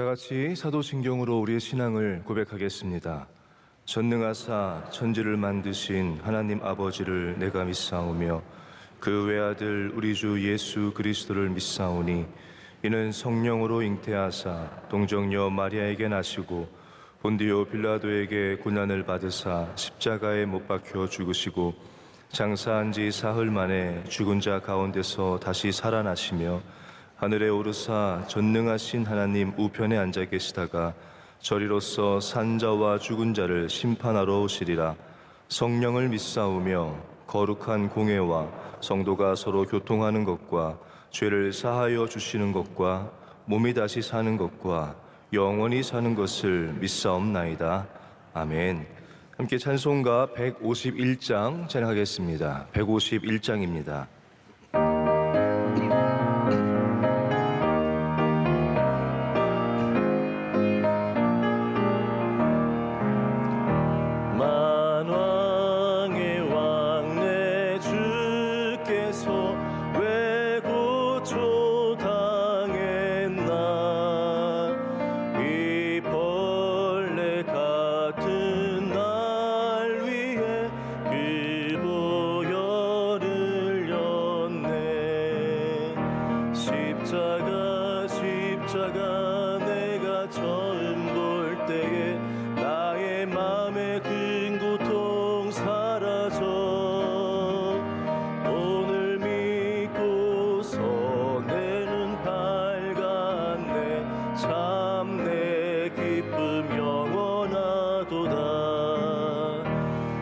다 같이 사도신경으로 우리의 신앙을 고백하겠습니다. 전능하사 천지를 만드신 하나님 아버지를 내가 믿사오며 그 외아들 우리 주 예수 그리스도를 믿사오니 이는 성령으로 잉태하사 동정녀 마리아에게 나시고 본디오 빌라도에게 고난을 받으사 십자가에 못 박혀 죽으시고 장사한 지 사흘 만에 죽은 자 가운데서 다시 살아나시며 하늘에 오르사 전능하신 하나님 우편에 앉아 계시다가 저리로서 산자와 죽은 자를 심판하러 오시리라. 성령을 믿사오며 거룩한 공회와 성도가 서로 교통하는 것과 죄를 사하여 주시는 것과 몸이 다시 사는 것과 영원히 사는 것을 믿사옵나이다. 아멘. 함께 찬송가 151장 찬양하겠습니다. 151장입니다. 십자가 내가 처음 볼 때에 나의 맘의 큰 고통 사라져 오늘 믿고서 내 눈 밝았네 참 내 기쁨 영원하도다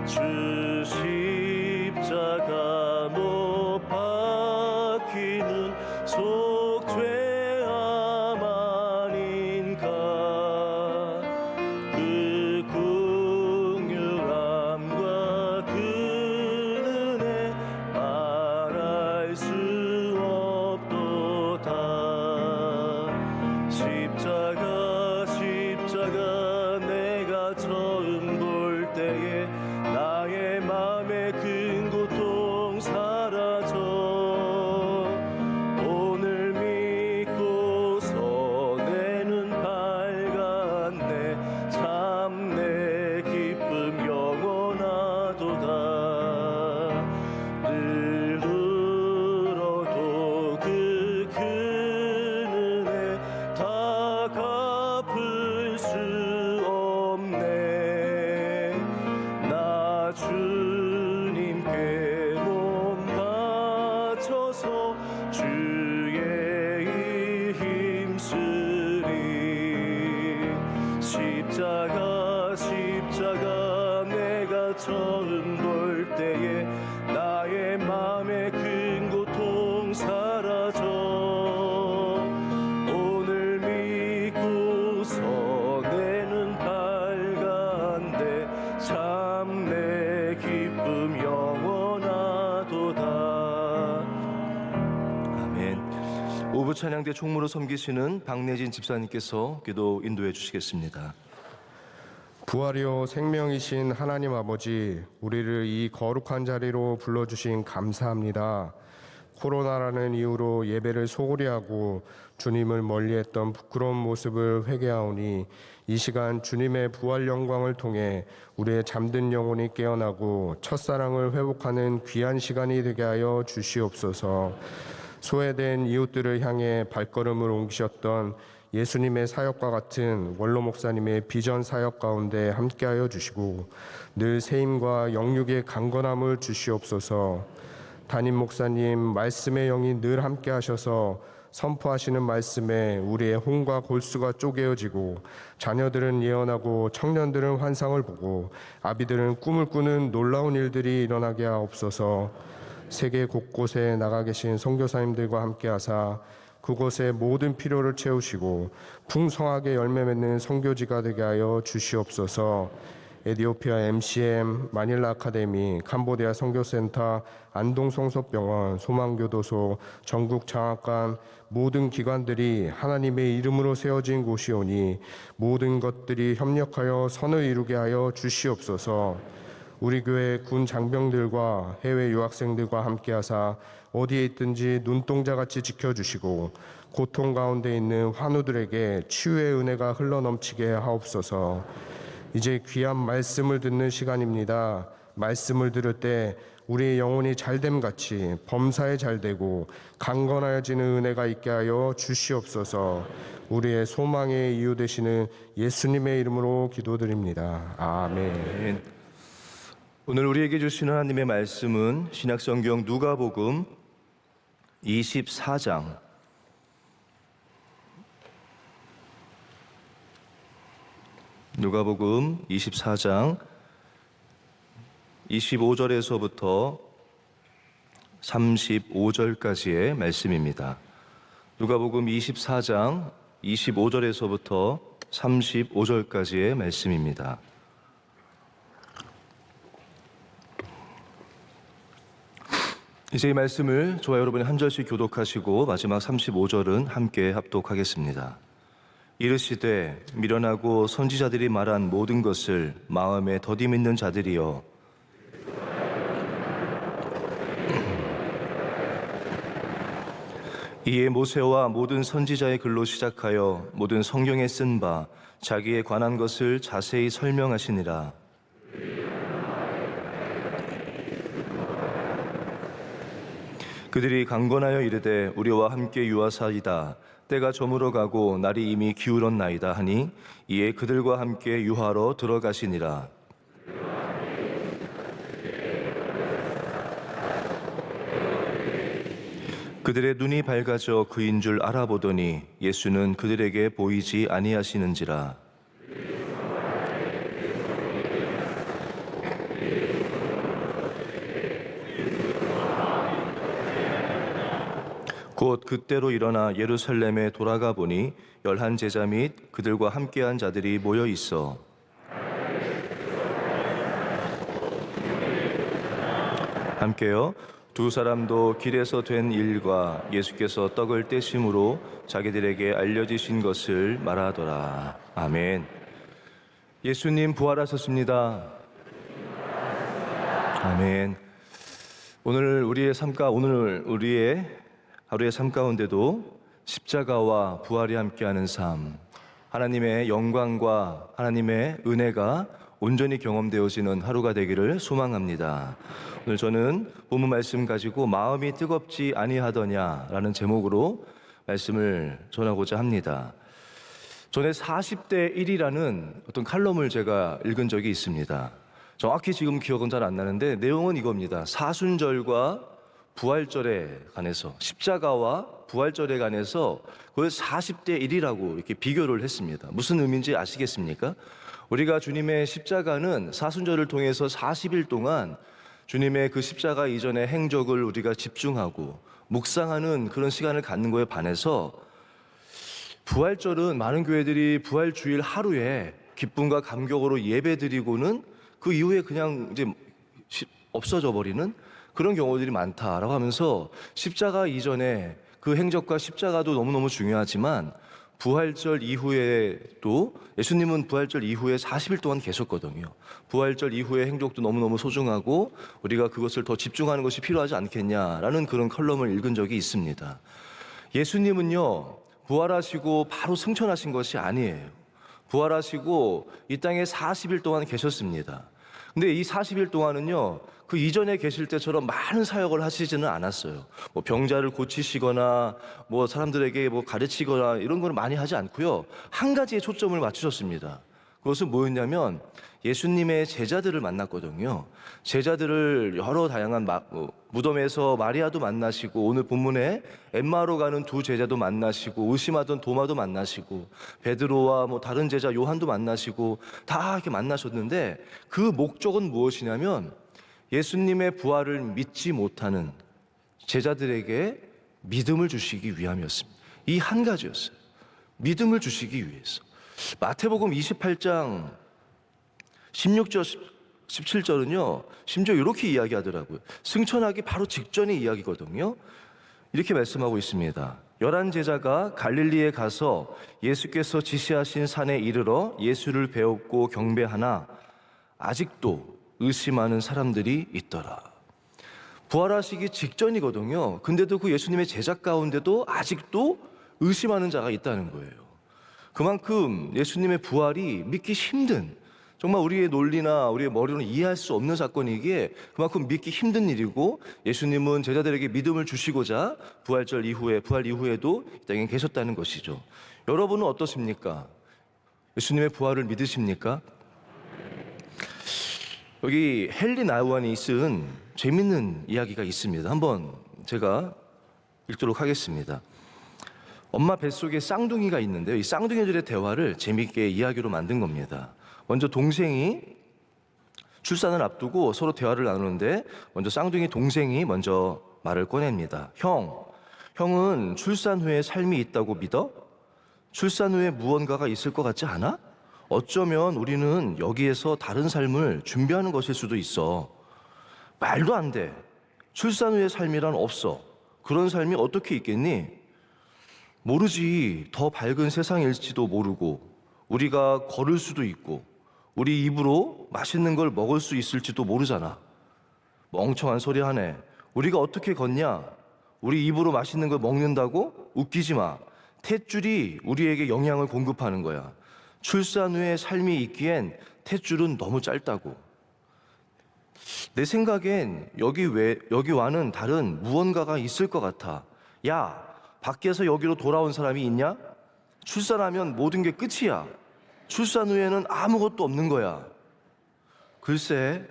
주 십자가 못 박히는 속죄 십자가 내가 처음 볼 때에 나의 맘의 큰 고통 사라져 오늘 믿고서 내 눈 밝았네 참 내 기쁨 영원하도다 늘 울어도 그 큰 은혜 다 갚을 수 없네 나 주님께 몸 바쳐서 주의 일 힘쓰리 십자가 내가 처음 볼 때에 나의 맘의 큰 고통 사라져 오늘 믿고서 내 눈 밝았네 참 내 기쁨 영원하도다 아멘. 오부 찬양대 총무로 섬기시는 박내진 집사님께서 기도 인도해 주시겠습니다. 부활이요 생명이신 하나님 아버지, 우리를 이 거룩한 자리로 불러주신 감사합니다. 코로나라는 이유로 예배를 소홀히 하고 주님을 멀리했던 부끄러운 모습을 회개하오니 이 시간 주님의 부활 영광을 통해 우리의 잠든 영혼이 깨어나고 첫사랑을 회복하는 귀한 시간이 되게 하여 주시옵소서. 소외된 이웃들을 향해 발걸음을 옮기셨던 예수님의 사역과 같은 원로 목사님의 비전 사역 가운데 함께하여 주시고 늘 세임과 영육의 강건함을 주시옵소서. 담임 목사님 말씀의 영이 늘 함께하셔서 선포하시는 말씀에 우리의 혼과 골수가 쪼개어지고 자녀들은 예언하고 청년들은 환상을 보고 아비들은 꿈을 꾸는 놀라운 일들이 일어나게 하옵소서. 세계 곳곳에 나가 계신 선교사님들과 함께하사 그곳의 모든 필요를 채우시고 풍성하게 열매 맺는 선교지가 되게 하여 주시옵소서. 에티오피아 MCM, 마닐라 아카데미, 캄보디아 선교센터, 안동성서병원, 소망교도소, 전국 장학관 모든 기관들이 하나님의 이름으로 세워진 곳이오니 모든 것들이 협력하여 선을 이루게 하여 주시옵소서. 우리 교회 군 장병들과 해외 유학생들과 함께하사 어디에 있든지 눈동자같이 지켜주시고 고통 가운데 있는 환우들에게 치유의 은혜가 흘러넘치게 하옵소서. 이제 귀한 말씀을 듣는 시간입니다. 말씀을 들을 때 우리의 영혼이 잘됨 같이 범사에 잘되고 강건하여지는 은혜가 있게 하여 주시옵소서. 우리의 소망의 이유 되시는 예수님의 이름으로 기도드립니다. 아멘. 오늘 우리에게 주시는 하나님의 말씀은 신약성경 누가복음 24장 25절에서부터 35절까지의 말씀입니다. 누가복음 24장 25절에서부터 35절까지의 말씀입니다. 이제 이 말씀을 저와 여러분이 한 절씩 교독하시고 마지막 35절은 함께 합독하겠습니다. 이르시되 미련하고 선지자들이 말한 모든 것을 마음에 더디 믿는 자들이여, 이에 모세와 모든 선지자의 글로 시작하여 모든 성경에 쓴 바 자기에 관한 것을 자세히 설명하시니라. 그들이 강건하여 이르되 우리와 함께 유하사이다. 때가 저물어 가고 날이 이미 기울었나이다 하니 이에 그들과 함께 유하러 들어가시니라. 그들의 눈이 밝아져 그인 줄 알아보더니 예수는 그들에게 보이지 아니하시는지라. 곧 그때로 일어나 예루살렘에 돌아가 보니 11 제자 및 그들과 함께한 자들이 모여 있어 함께요. 두 사람도 길에서 된 일과 예수께서 떡을 떼심으로 자기들에게 알려지신 것을 말하더라. 아멘. 예수님 부활하셨습니다. 아멘. 오늘 우리의 하루의 삶 가운데도 십자가와 부활이 함께하는 삶, 하나님의 영광과 하나님의 은혜가 온전히 경험되어지는 하루가 되기를 소망합니다. 오늘 저는 본문 말씀 가지고 마음이 뜨겁지 아니하더냐라는 제목으로 말씀을 전하고자 합니다. 전에 40대 1이라는 어떤 칼럼을 제가 읽은 적이 있습니다. 정확히 지금 기억은 잘 안 나는데 내용은 이겁니다. 사순절과 부활절에 관해서, 십자가와 부활절에 관해서 그걸 40대 1이라고 이렇게 비교를 했습니다. 무슨 의미인지 아시겠습니까? 우리가 주님의 십자가는 사순절을 통해서 40일 동안 주님의 그 십자가 이전의 행적을 우리가 집중하고 묵상하는 그런 시간을 갖는 거에 반해서 부활절은 많은 교회들이 부활주일 하루에 기쁨과 감격으로 예배드리고는 그 이후에 그냥 이제 없어져 버리는 그런 경우들이 많다라고 하면서 십자가 이전에 그 행적과 십자가도 너무너무 중요하지만 부활절 이후에도 예수님은 부활절 이후에 40일 동안 계셨거든요. 부활절 이후의 행적도 너무너무 소중하고 우리가 그것을 더 집중하는 것이 필요하지 않겠냐라는 그런 컬럼을 읽은 적이 있습니다. 예수님은요, 부활하시고 바로 승천하신 것이 아니에요. 부활하시고 이 땅에 40일 동안 계셨습니다. 근데 이 40일 동안은요, 그 이전에 계실 때처럼 많은 사역을 하시지는 않았어요. 뭐 병자를 고치시거나 뭐 사람들에게 뭐 가르치거나 이런 걸 많이 하지 않고요. 한 가지에 초점을 맞추셨습니다. 그것은 뭐였냐면 예수님의 제자들을 만났거든요. 제자들을 여러 다양한 무덤에서 마리아도 만나시고 오늘 본문에 엠마로 가는 두 제자도 만나시고 의심하던 도마도 만나시고 베드로와 뭐 다른 제자 요한도 만나시고 다 이렇게 만나셨는데 그 목적은 무엇이냐면 예수님의 부활을 믿지 못하는 제자들에게 믿음을 주시기 위함이었습니다. 이 한 가지였어요. 믿음을 주시기 위해서. 마태복음 28장 16절 17절은요 심지어 이렇게 이야기하더라고요. 승천하기 바로 직전의 이야기거든요. 이렇게 말씀하고 있습니다. 11 제자가 갈릴리에 가서 예수께서 지시하신 산에 이르러 예수를 배웠고 경배하나 아직도 의심하는 사람들이 있더라. 부활하시기 직전이거든요. 근데도 그 예수님의 제자 가운데도 아직도 의심하는 자가 있다는 거예요. 그만큼 예수님의 부활이 믿기 힘든, 정말 우리의 논리나 우리의 머리로는 이해할 수 없는 사건이기에 그만큼 믿기 힘든 일이고, 예수님은 제자들에게 믿음을 주시고자 부활 이후에도 이 땅에 계셨다는 것이죠. 여러분은 어떻습니까? 예수님의 부활을 믿으십니까? 여기 헨리 나우안이 쓴 재밌는 이야기가 있습니다. 한번 제가 읽도록 하겠습니다. 엄마 뱃속에 쌍둥이가 있는데요. 이 쌍둥이들의 대화를 재미있게 이야기로 만든 겁니다. 먼저 동생이 출산을 앞두고 서로 대화를 나누는데, 먼저 쌍둥이 동생이 먼저 말을 꺼냅니다. 형은 출산 후에 삶이 있다고 믿어? 출산 후에 무언가가 있을 것 같지 않아? 어쩌면 우리는 여기에서 다른 삶을 준비하는 것일 수도 있어. 말도 안 돼. 출산 후의 삶이란 없어. 그런 삶이 어떻게 있겠니? 모르지. 더 밝은 세상일지도 모르고, 우리가 걸을 수도 있고, 우리 입으로 맛있는 걸 먹을 수 있을지도 모르잖아. 멍청한 소리 하네. 우리가 어떻게 걷냐? 우리 입으로 맛있는 걸 먹는다고? 웃기지 마. 탯줄이 우리에게 영양을 공급하는 거야. 출산 후에 삶이 있기엔 탯줄은 너무 짧다고. 내 생각엔 여기와는 다른 무언가가 있을 것 같아. 야, 밖에서 여기로 돌아온 사람이 있냐? 출산하면 모든 게 끝이야. 출산 후에는 아무것도 없는 거야. 글쎄,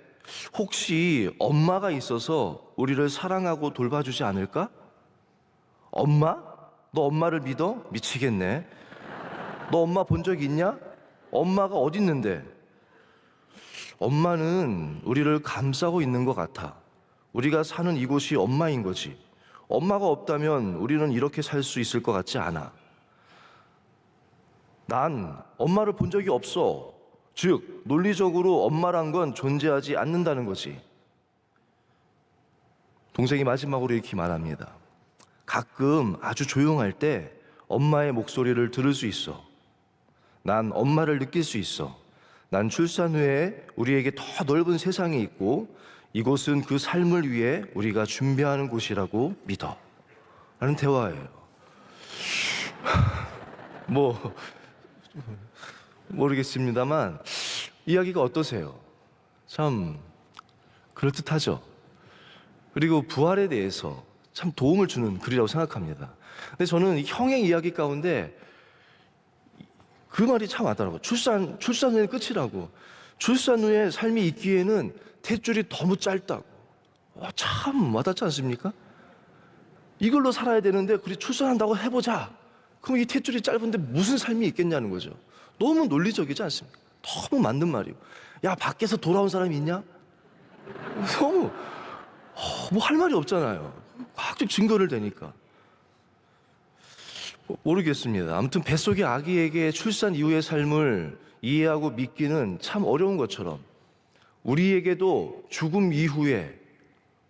혹시 엄마가 있어서 우리를 사랑하고 돌봐주지 않을까? 엄마? 너 엄마를 믿어? 미치겠네. 너 엄마 본 적 있냐? 엄마가 어디 있는데? 엄마는 우리를 감싸고 있는 것 같아. 우리가 사는 이곳이 엄마인 거지. 엄마가 없다면 우리는 이렇게 살 수 있을 것 같지 않아. 난 엄마를 본 적이 없어. 즉, 논리적으로 엄마란 건 존재하지 않는다는 거지. 동생이 마지막으로 이렇게 말합니다. 가끔 아주 조용할 때 엄마의 목소리를 들을 수 있어. 난 엄마를 느낄 수 있어. 난 출산 후에 우리에게 더 넓은 세상이 있고, 이곳은 그 삶을 위해 우리가 준비하는 곳이라고 믿어. 라는 대화예요. 모르겠습니다만 이야기가 어떠세요? 참 그럴듯하죠. 그리고 부활에 대해서 참 도움을 주는 글이라고 생각합니다. 근데 저는 이 형의 이야기 가운데 그 말이 참 와닿더라고요. 출산 후에는 끝이라고. 출산 후에 삶이 있기에는 탯줄이 너무 짧다고. 참 와닿지 않습니까? 이걸로 살아야 되는데, 그래 출산한다고 해보자. 그럼 이 탯줄이 짧은데 무슨 삶이 있겠냐는 거죠. 너무 논리적이지 않습니까? 너무 맞는 말이고. 야, 밖에서 돌아온 사람이 있냐? 너무 뭐 할 말이 없잖아요. 과학적 증거를 대니까. 모르겠습니다. 아무튼 뱃속의 아기에게 출산 이후의 삶을 이해하고 믿기는 참 어려운 것처럼, 우리에게도 죽음 이후에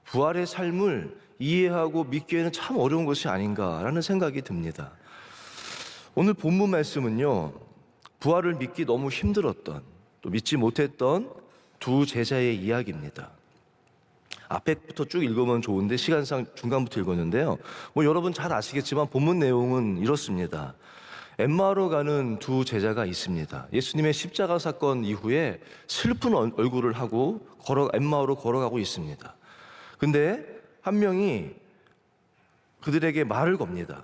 부활의 삶을 이해하고 믿기에는 참 어려운 것이 아닌가라는 생각이 듭니다. 오늘 본문 말씀은요, 부활을 믿기 너무 힘들었던, 또 믿지 못했던 두 제자의 이야기입니다. 앞에부터 쭉 읽으면 좋은데 시간상 중간부터 읽었는데요. 여러분 잘 아시겠지만 본문 내용은 이렇습니다. 엠마오로 가는 두 제자가 있습니다. 예수님의 십자가 사건 이후에 슬픈 얼굴을 하고 엠마오로 걸어가고 있습니다. 근데 한 명이 그들에게 말을 겁니다.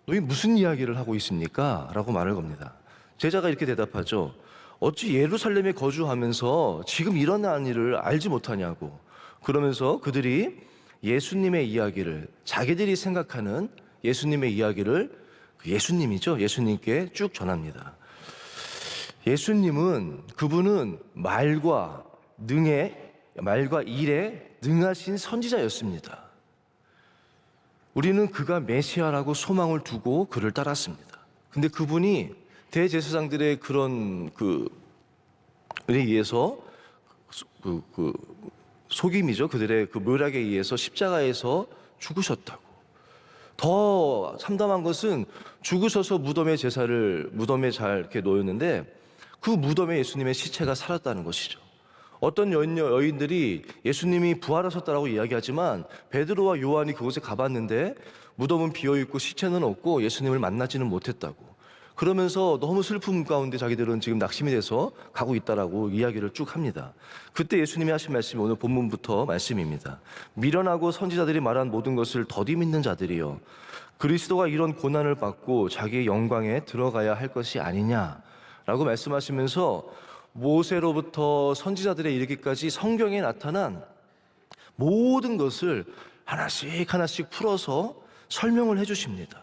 너희 무슨 이야기를 하고 있습니까? 라고 말을 겁니다. 제자가 이렇게 대답하죠. 어찌 예루살렘에 거주하면서 지금 일어난 일을 알지 못하냐고. 그러면서 그들이 예수님의 이야기를, 자기들이 생각하는 예수님의 이야기를, 예수님이죠, 예수님께 쭉 전합니다. 예수님은, 그분은 말과 일에 능하신 선지자였습니다. 우리는 그가 메시아라고 소망을 두고 그를 따랐습니다. 근데 그분이 대제사장들의 그런 그에 의해서 속임이죠. 그들의 그 묘락에 의해서 십자가에서 죽으셨다고. 더 참담한 것은 죽으셔서 무덤에 잘 이렇게 놓였는데, 그 무덤에 예수님의 시체가 살았다는 것이죠. 어떤 여인들이 예수님이 부활하셨다라고 이야기하지만 베드로와 요한이 그곳에 가봤는데 무덤은 비어있고 시체는 없고 예수님을 만나지는 못했다고. 그러면서 너무 슬픔 가운데 자기들은 지금 낙심이 돼서 가고 있다라고 이야기를 쭉 합니다. 그때 예수님이 하신 말씀이 오늘 본문부터 말씀입니다. 미련하고 선지자들이 말한 모든 것을 더디 믿는 자들이여, 그리스도가 이런 고난을 받고 자기의 영광에 들어가야 할 것이 아니냐라고 말씀하시면서 모세로부터 선지자들에 이르기까지 성경에 나타난 모든 것을 하나씩 하나씩 풀어서 설명을 해주십니다.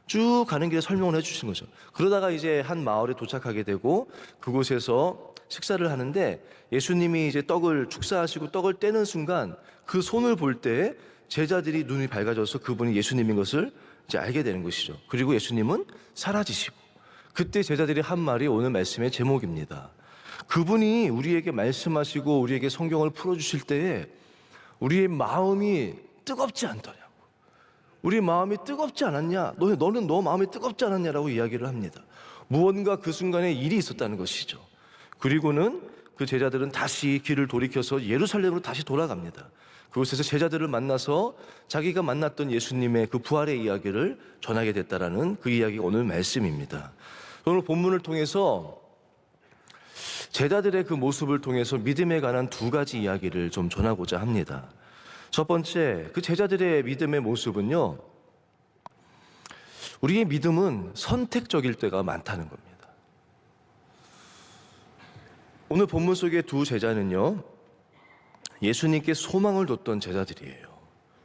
쭉 가는 길에 설명을 해주신 거죠. 그러다가 이제 한 마을에 도착하게 되고 그곳에서 식사를 하는데 예수님이 이제 떡을 축사하시고 떡을 떼는 순간 그 손을 볼 때 제자들이 눈이 밝아져서 그분이 예수님인 것을 이제 알게 되는 것이죠. 그리고 예수님은 사라지시고, 그때 제자들이 한 말이 오늘 말씀의 제목입니다. 그분이 우리에게 말씀하시고 우리에게 성경을 풀어주실 때에 우리의 마음이 뜨겁지 않더냐고. 우리 마음이 뜨겁지 않았냐? 너는 너 마음이 뜨겁지 않았냐라고 이야기를 합니다. 무언가 그 순간에 일이 있었다는 것이죠. 그리고는 그 제자들은 다시 길을 돌이켜서 예루살렘으로 다시 돌아갑니다. 그곳에서 제자들을 만나서 자기가 만났던 예수님의 그 부활의 이야기를 전하게 됐다라는 그 이야기가 오늘 말씀입니다. 오늘 본문을 통해서 제자들의 그 모습을 통해서 믿음에 관한 두 가지 이야기를 좀 전하고자 합니다. 첫 번째, 그 제자들의 믿음의 모습은요, 우리의 믿음은 선택적일 때가 많다는 겁니다. 오늘 본문 속의 두 제자는요, 예수님께 소망을 뒀던 제자들이에요.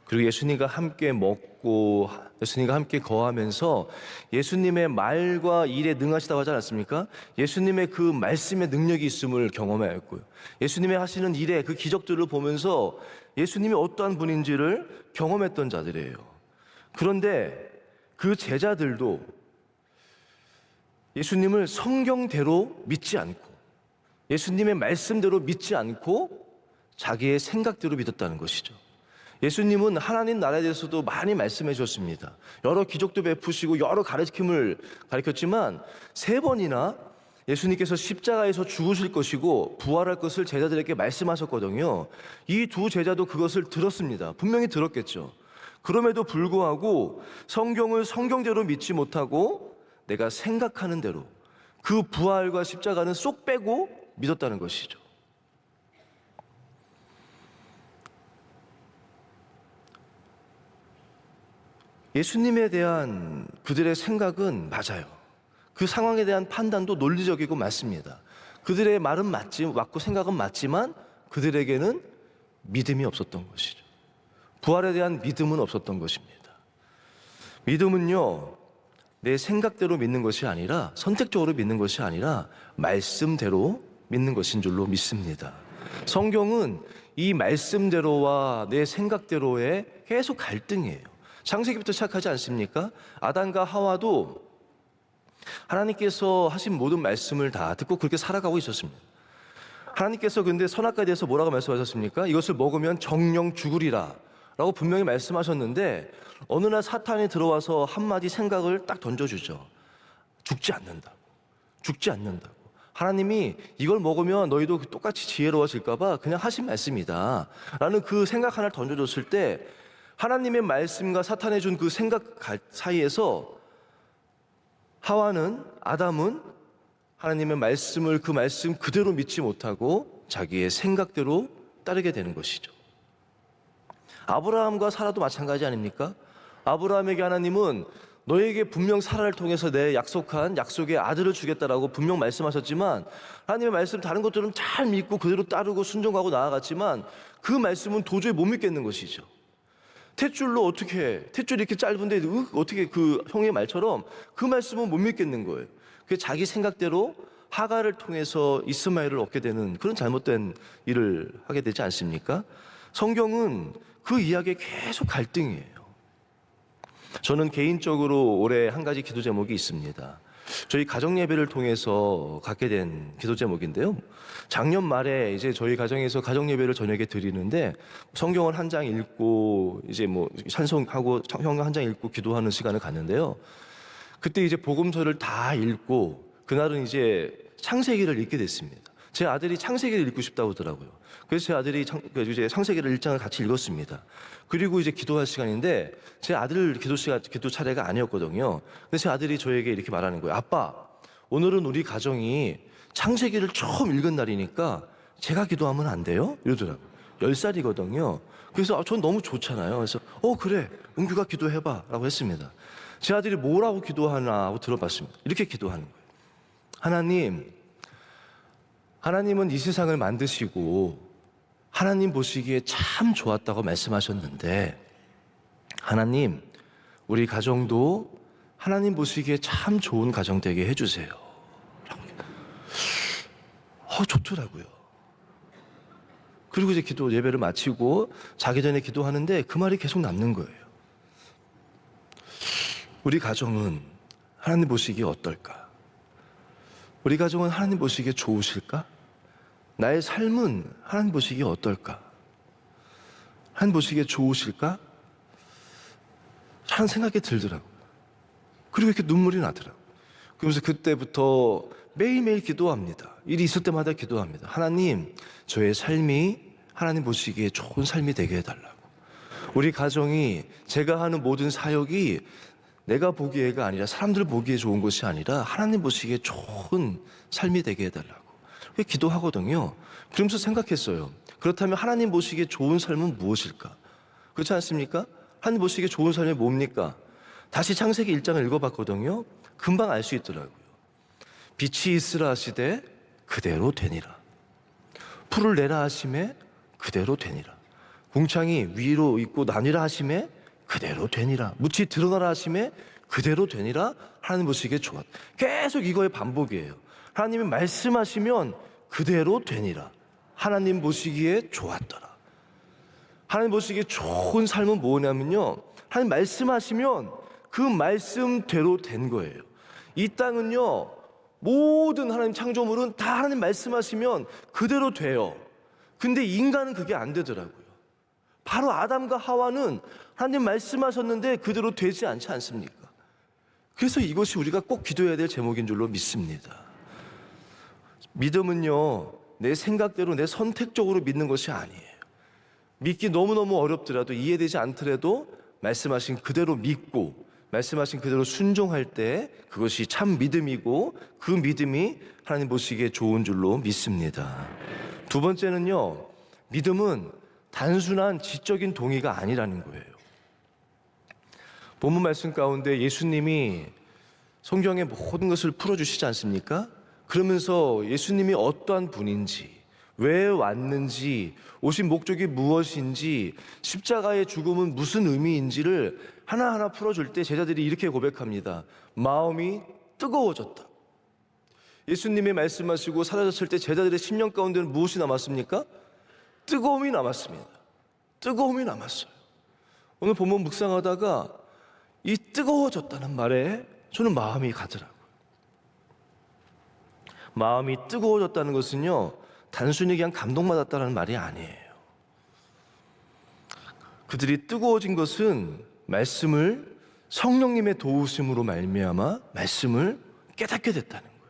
그리고 예수님과 함께 먹고 예수님과 함께 거하면서 예수님의 말과 일에 능하시다고 하지 않았습니까? 예수님의 그 말씀의 능력이 있음을 경험하였고요. 예수님의 하시는 일에 그 기적들을 보면서 예수님이 어떠한 분인지를 경험했던 자들이에요. 그런데 그 제자들도 예수님을 성경대로 믿지 않고 예수님의 말씀대로 믿지 않고 자기의 생각대로 믿었다는 것이죠. 예수님은 하나님 나라에 대해서도 많이 말씀해 주셨습니다. 여러 기적도 베푸시고 여러 가르침을 가르쳤지만 3번이나 예수님께서 십자가에서 죽으실 것이고 부활할 것을 제자들에게 말씀하셨거든요. 이 두 제자도 그것을 들었습니다. 분명히 들었겠죠. 그럼에도 불구하고 성경을 성경대로 믿지 못하고 내가 생각하는 대로 그 부활과 십자가는 쏙 빼고 믿었다는 것이죠. 예수님에 대한 그들의 생각은 맞아요. 그 상황에 대한 판단도 논리적이고 맞습니다. 그들의 말은 맞고 생각은 맞지만 그들에게는 믿음이 없었던 것이죠. 부활에 대한 믿음은 없었던 것입니다. 믿음은요, 내 생각대로 믿는 것이 아니라 선택적으로 믿는 것이 아니라 말씀대로 믿는 것인 줄로 믿습니다. 성경은 이 말씀대로와 내 생각대로의 계속 갈등이에요. 창세기부터 시작하지 않습니까? 아담과 하와도 하나님께서 하신 모든 말씀을 다 듣고 그렇게 살아가고 있었습니다. 하나님께서 근데 선악과에 대해서 뭐라고 말씀하셨습니까? 이것을 먹으면 정령 죽으리라 라고 분명히 말씀하셨는데 어느 날 사탄이 들어와서 한마디 생각을 딱 던져주죠. 죽지 않는다고. 죽지 않는다고. 하나님이 이걸 먹으면 너희도 똑같이 지혜로워질까 봐 그냥 하신 말씀이다 라는 그 생각 하나를 던져줬을 때 하나님의 말씀과 사탄의 준 그 생각 사이에서 아담은 하나님의 말씀을 그 말씀 그대로 믿지 못하고 자기의 생각대로 따르게 되는 것이죠. 아브라함과 사라도 마찬가지 아닙니까? 아브라함에게 하나님은 너에게 분명 사라를 통해서 내 약속한 약속의 아들을 주겠다라고 분명 말씀하셨지만 하나님의 말씀 다른 것들은 잘 믿고 그대로 따르고 순종하고 나아갔지만 그 말씀은 도저히 못 믿겠는 것이죠. 탯줄이 이렇게 짧은데 어떻게 그 형의 말처럼 그 말씀은 못 믿겠는 거예요. 그 자기 생각대로 하갈을 통해서 이스마엘을 얻게 되는 그런 잘못된 일을 하게 되지 않습니까? 성경은 그 이야기에 계속 갈등이에요. 저는 개인적으로 올해 한 가지 기도 제목이 있습니다. 저희 가정 예배를 통해서 갖게 된 기도 제목인데요. 작년 말에 이제 저희 가정에서 가정 예배를 저녁에 드리는데 성경을 한 장 읽고 이제 뭐 찬송하고 성경 한 장 읽고 기도하는 시간을 갖는데요. 그때 이제 복음서를 다 읽고 그날은 이제 창세기를 읽게 됐습니다. 제 아들이 창세기를 읽고 싶다고 하더라고요. 그래서 제 아들이 이제 창세기를 1장을 같이 읽었습니다. 그리고 이제 기도할 시간인데 제 아들 기도 차례가 아니었거든요. 근데 제 아들이 저에게 이렇게 말하는 거예요. 아빠, 오늘은 우리 가정이 창세기를 처음 읽은 날이니까 제가 기도하면 안 돼요? 이러더라고요. 10살이거든요. 그래서 전 너무 좋잖아요. 그래서 그래, 은규가 기도해봐 라고 했습니다. 제 아들이 뭐라고 기도하나 하고 들어봤습니다. 이렇게 기도하는 거예요. 하나님은 이 세상을 만드시고 하나님 보시기에 참 좋았다고 말씀하셨는데, 하나님, 우리 가정도 하나님 보시기에 참 좋은 가정 되게 해주세요. 좋더라고요. 그리고 이제 예배를 마치고 자기 전에 기도하는데 그 말이 계속 남는 거예요. 우리 가정은 하나님 보시기에 어떨까? 우리 가정은 하나님 보시기에 좋으실까? 나의 삶은 하나님 보시기에 어떨까? 하나님 보시기에 좋으실까? 하는 생각이 들더라고요. 그리고 이렇게 눈물이 나더라고요. 그러면서 그때부터 매일매일 기도합니다. 일이 있을 때마다 기도합니다. 하나님, 저의 삶이 하나님 보시기에 좋은 삶이 되게 해달라고. 우리 가정이, 제가 하는 모든 사역이 내가 보기에가 아니라, 사람들 보기에 좋은 것이 아니라 하나님 보시기에 좋은 삶이 되게 해달라고. 그렇게 기도하거든요. 그러면서 생각했어요. 그렇다면 하나님 보시기에 좋은 삶은 무엇일까? 그렇지 않습니까? 하나님 보시기에 좋은 삶이 뭡니까? 다시 창세기 1장을 읽어봤거든요. 금방 알 수 있더라고요. 빛이 있으라 하시되 그대로 되니라. 풀을 내라 하심에 그대로 되니라. 궁창이 위로 있고 나뉘라 하심에 그대로 되니라. 묻이 드러나라 하심에 그대로 되니라. 하나님 보시기에 좋았다. 계속 이거의 반복이에요. 하나님이 말씀하시면 그대로 되니라. 하나님 보시기에 좋았더라. 하나님 보시기에 좋은 삶은 뭐냐면요, 하나님 말씀하시면 그 말씀대로 된 거예요. 이 땅은요, 모든 하나님 창조물은 다 하나님 말씀하시면 그대로 돼요. 근데 인간은 그게 안 되더라고요. 바로 아담과 하와는 하나님 말씀하셨는데 그대로 되지 않지 않습니까? 그래서 이것이 우리가 꼭 기도해야 될 제목인 줄로 믿습니다. 믿음은요, 내 생각대로 내 선택적으로 믿는 것이 아니에요. 믿기 너무너무 어렵더라도, 이해되지 않더라도 말씀하신 그대로 믿고 말씀하신 그대로 순종할 때 그것이 참 믿음이고, 그 믿음이 하나님 보시기에 좋은 줄로 믿습니다. 두 번째는요, 믿음은 단순한 지적인 동의가 아니라는 거예요. 본문 말씀 가운데 예수님이 성경의 모든 것을 풀어주시지 않습니까? 그러면서 예수님이 어떠한 분인지, 왜 왔는지, 오신 목적이 무엇인지, 십자가의 죽음은 무슨 의미인지를 하나하나 풀어줄 때 제자들이 이렇게 고백합니다. 마음이 뜨거워졌다. 예수님이 말씀하시고 사라졌을 때 제자들의 심령 가운데는 무엇이 남았습니까? 뜨거움이 남았습니다. 뜨거움이 남았어요. 오늘 본문 묵상하다가 이 뜨거워졌다는 말에 저는 마음이 가더라고요. 마음이 뜨거워졌다는 것은요, 단순히 그냥 감동받았다는 말이 아니에요. 그들이 뜨거워진 것은 말씀을, 성령님의 도우심으로 말미암아 말씀을 깨닫게 됐다는 거예요.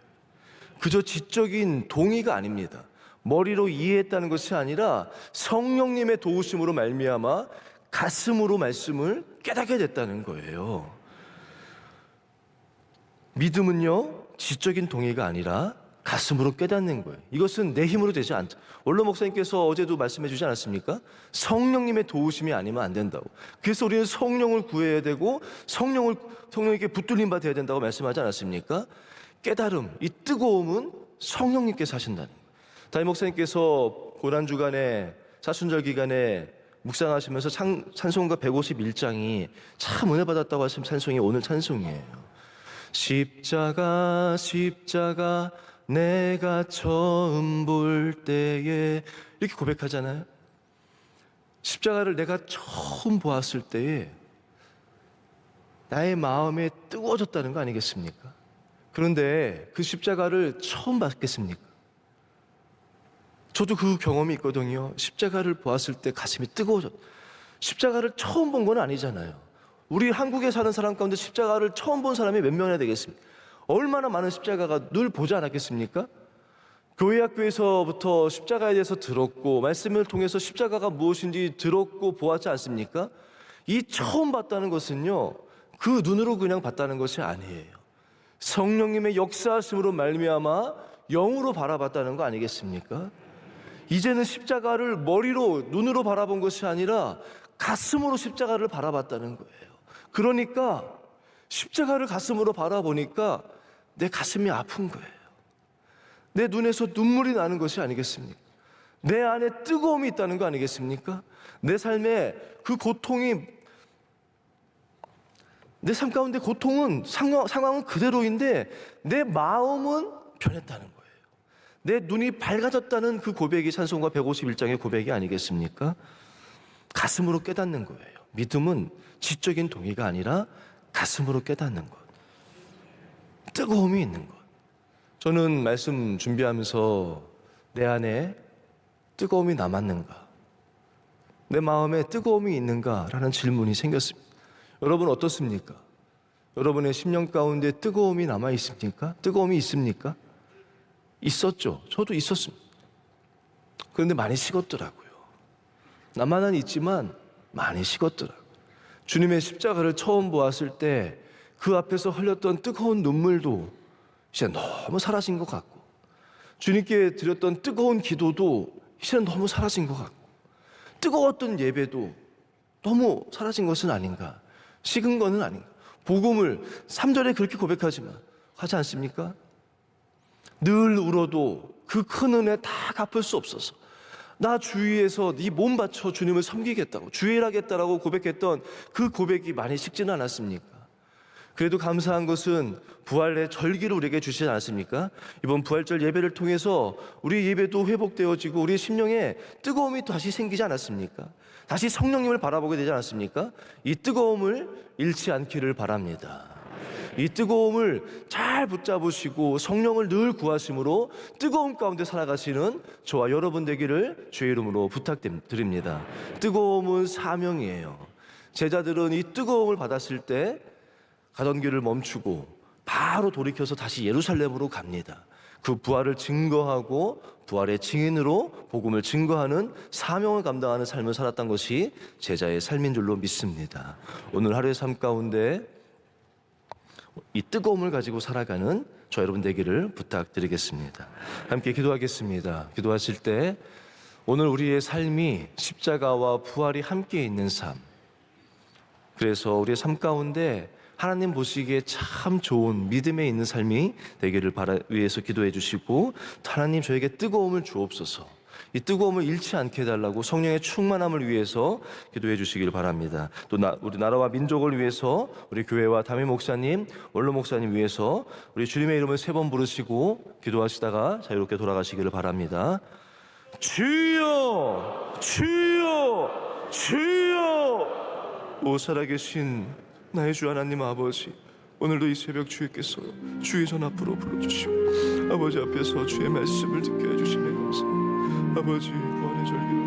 그저 지적인 동의가 아닙니다. 머리로 이해했다는 것이 아니라 성령님의 도우심으로 말미암아 가슴으로 말씀을 깨닫게 됐다는 거예요. 믿음은요, 지적인 동의가 아니라 가슴으로 깨닫는 거예요. 이것은 내 힘으로 되지 않다. 원로 목사님께서 어제도 말씀해 주지 않았습니까? 성령님의 도우심이 아니면 안 된다고. 그래서 우리는 성령을 구해야 되고 성령에게 붙들림 받아야 된다고 말씀하지 않았습니까? 깨달음, 이 뜨거움은 성령님께서 하신다는 거예요. 담임 목사님께서 고난주간에, 사순절 기간에 묵상하시면서 찬송가 151장이 참 은혜 받았다고 하신 찬송이 오늘 찬송이에요. 십자가 십자가 내가 처음 볼 때에, 이렇게 고백하잖아요. 십자가를 내가 처음 보았을 때에 나의 마음에 뜨거워졌다는 거 아니겠습니까? 그런데 그 십자가를 처음 봤겠습니까? 저도 그 경험이 있거든요. 십자가를 보았을 때 가슴이 뜨거워졌다. 십자가를 처음 본 건 아니잖아요. 우리 한국에 사는 사람 가운데 십자가를 처음 본 사람이 몇 명이나 되겠습니까? 얼마나 많은 십자가가 늘 보지 않았겠습니까? 교회학교에서부터 십자가에 대해서 들었고 말씀을 통해서 십자가가 무엇인지 들었고 보았지 않습니까? 이 처음 봤다는 것은요, 그 눈으로 그냥 봤다는 것이 아니에요. 성령님의 역사하심으로 말미암아 영으로 바라봤다는 거 아니겠습니까? 이제는 십자가를 머리로 눈으로 바라본 것이 아니라 가슴으로 십자가를 바라봤다는 거예요. 그러니까 십자가를 가슴으로 바라보니까 내 가슴이 아픈 거예요. 내 눈에서 눈물이 나는 것이 아니겠습니까? 내 안에 뜨거움이 있다는 거 아니겠습니까? 내 삶에 그 고통이, 내 삶 가운데 고통은 상황은 그대로인데 내 마음은 변했다는 거예요. 내 눈이 밝아졌다는 그 고백이 찬송가 151장의 고백이 아니겠습니까? 가슴으로 깨닫는 거예요. 믿음은 지적인 동의가 아니라 가슴으로 깨닫는 것, 뜨거움이 있는 것. 저는 말씀 준비하면서 내 안에 뜨거움이 남았는가, 내 마음에 뜨거움이 있는가라는 질문이 생겼습니다. 여러분 어떻습니까? 여러분의 심령 가운데 뜨거움이 남아 있습니까? 뜨거움이 있습니까? 있었죠. 저도 있었습니다. 그런데 많이 식었더라고요. 나만은 있지만 많이 식었더라고요. 주님의 십자가를 처음 보았을 때 그 앞에서 흘렸던 뜨거운 눈물도 이제 너무 사라진 것 같고, 주님께 드렸던 뜨거운 기도도 이제 너무 사라진 것 같고, 뜨거웠던 예배도 너무 사라진 것은 아닌가, 식은 것은 아닌가. 복음을 3절에 그렇게 고백하지만 하지 않습니까? 늘 울어도 그 큰 은혜 다 갚을 수 없어서 나 주위에서 네 몸 바쳐 주님을 섬기겠다고, 주일하겠다라고 고백했던 그 고백이 많이 식지는 않았습니까? 그래도 감사한 것은 부활의 절기를 우리에게 주시지 않았습니까? 이번 부활절 예배를 통해서 우리 예배도 회복되어지고 우리의 심령에 뜨거움이 다시 생기지 않았습니까? 다시 성령님을 바라보게 되지 않았습니까? 이 뜨거움을 잃지 않기를 바랍니다. 이 뜨거움을 잘 붙잡으시고 성령을 늘 구하심으로 뜨거움 가운데 살아가시는 저와 여러분 되기를 주의 이름으로 부탁드립니다. 뜨거움은 사명이에요. 제자들은 이 뜨거움을 받았을 때 가던 길을 멈추고 바로 돌이켜서 다시 예루살렘으로 갑니다. 그 부활을 증거하고 부활의 증인으로 복음을 증거하는 사명을 감당하는 삶을 살았던 것이 제자의 삶인 줄로 믿습니다. 오늘 하루의 삶 가운데 이 뜨거움을 가지고 살아가는 저 여러분 되기를 부탁드리겠습니다. 함께 기도하겠습니다. 기도하실 때 오늘 우리의 삶이 십자가와 부활이 함께 있는 삶, 그래서 우리의 삶 가운데 하나님 보시기에 참 좋은 믿음에 있는 삶이 되기를 위해서 기도해 주시고, 하나님 저에게 뜨거움을 주옵소서, 이 뜨거움을 잃지 않게 해달라고 성령의 충만함을 위해서 기도해 주시길 바랍니다. 또 우리 나라와 민족을 위해서 우리 교회와 담임 목사님, 원로 목사님 위해서 우리 주님의 이름을 3번 부르시고 기도하시다가 자유롭게 돌아가시기를 바랍니다. 주여, 주여, 주여. 오 살아계신 나의 주 하나님 아버지, 오늘도 이 새벽 주께서 주의 전 앞으로 불러주시고 아버지 앞에서 주의 말씀을 듣게 해주시며 감사합니다. 아버지 부활의 절기를